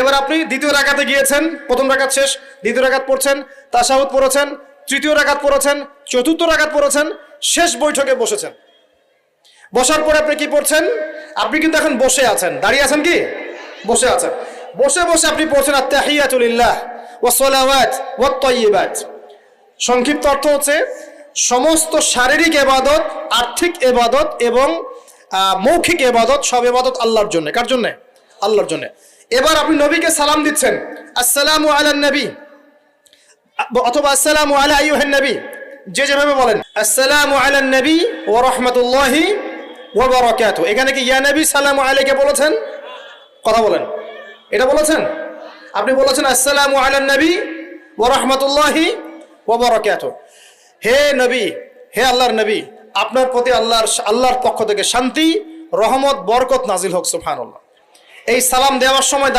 এবার আপনি দ্বিতীয় রাকাতে গিয়েছেন, প্রথম রাকাত শেষ, দ্বিতীয় রাকাত পড়ছেন, তাশাহুদ পড়েছেন, তৃতীয় রাকাত পড়েছেন, চতুর্থ রাকাত পড়েছেন, শেষ বৈঠকে বসেছেন। বসার পরে আপনি কি পড়ছেন? আপনি কিন্তু এখন বসে আছেন, দাঁড়িয়ে আছেন কি? বসে আছেন। বসে বসে আপনি পড়ছেন আত-তাহিয়াতু লিল্লাহ ওয়াস সালাওয়াত ওয়াত তাইয়্যিবাত। সংক্ষিপ্ত অর্থ হচ্ছে সমস্ত শারীরিক ইবাদত, আর্থিক ইবাদত এবং মৌখিক ইবাদত, সব ইবাদত আল্লাহর জন্য। কার জন্য? আল্লাহর জন্য। এবার আপনি নবীকে সালাম দিচ্ছেন, আসসালামু আলান নবী অথবা আসসালামু আলা আইয়ুহান নবী, যে যেভাবে বলেন, আসসালামু আলান নবী ওয়া রাহমাতুল্লাহি ওয়া বারাকাতুহু। এখানে কি ইয়া নবী সালামু আলাইকা বলেছেন? কথা বলেন, এটা বলেছেন? আপনি বলেছেন আসসালামু আলান নবী ওয়া রাহমাতুল্লাহি ওয়া বারাকাতুহু। হে নবী, হে আল্লাহর নবী, আপনার প্রতি আল্লাহর পক্ষ থেকে শান্তি, রহমত, বরকত নাজিল হোক। সুবহানাল্লাহ। এই সালাম দেওয়ার সময়